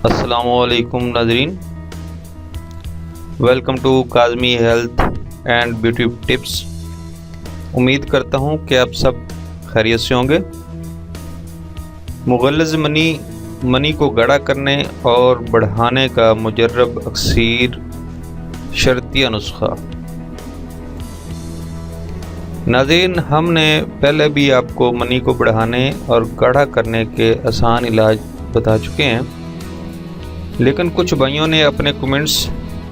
السلام علیکم ناظرین، welcome to Kazmi health and beauty tips. امید کرتا ہوں کہ آپ سب خیریت سے ہوں گے۔ مغلظ منی کو گاڑھا کرنے اور بڑھانے کا مجرب اکسیر شرطیہ نسخہ۔ ناظرین، ہم نے پہلے بھی آپ کو منی کو بڑھانے اور گاڑھا کرنے کے آسان علاج بتا چکے ہیں، لیکن کچھ بھائیوں نے اپنے کمنٹس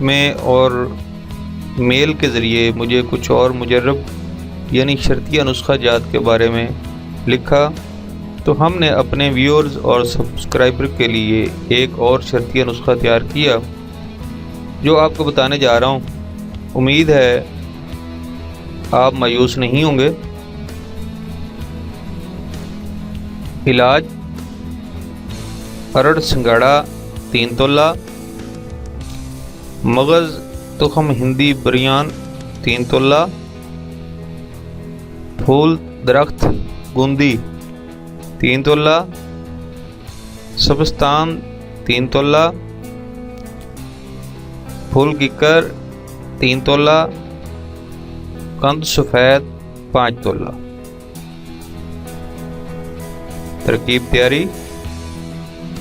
میں اور میل کے ذریعے مجھے کچھ اور مجرب یعنی شرطیہ نسخہ جات کے بارے میں لکھا، تو ہم نے اپنے ویورز اور سبسکرائبر کے لیے ایک اور شرطیہ نسخہ تیار کیا جو آپ کو بتانے جا رہا ہوں۔ امید ہے آپ مایوس نہیں ہوں گے۔ علاج: ارڑ سنگاڑا 3 تولہ، مغز تخم ہندی بریان 3 تولہ، پھول درخت گوندی 3 تولہ، سبستان 3 تولہ، پھول ککر 3 تولہ، قند سفید 5 تولہ۔ ترکیب تیاری: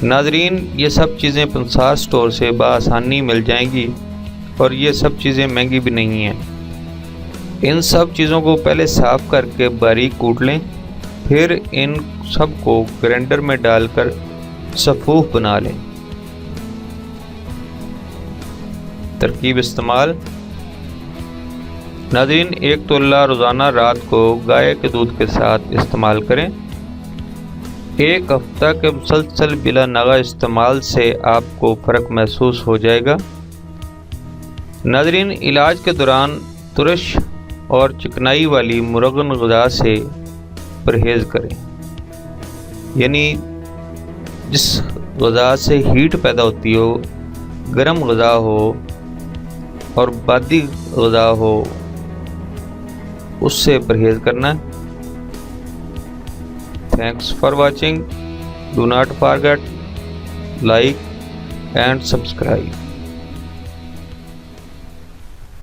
ناظرین، یہ سب چیزیں پنسار سٹور سے بآسانی مل جائیں گی اور یہ سب چیزیں مہنگی بھی نہیں ہیں۔ ان سب چیزوں کو پہلے صاف کر کے باریک کوٹ لیں، پھر ان سب کو گرینڈر میں ڈال کر صفوف بنا لیں۔ ترکیب استعمال: ناظرین، 1 تولہ روزانہ رات کو گائے کے دودھ کے ساتھ استعمال کریں۔ 1 ہفتہ کے مسلسل بلا ناغہ استعمال سے آپ کو فرق محسوس ہو جائے گا۔ ناظرین، علاج کے دوران ترش اور چکنائی والی مرغن غذا سے پرہیز کریں، یعنی جس غذا سے ہیٹ پیدا ہوتی ہو، گرم غذا ہو اور بادی غذا ہو، اس سے پرہیز کرنا ہے۔ Thanks for watching. Do not forget like and subscribe.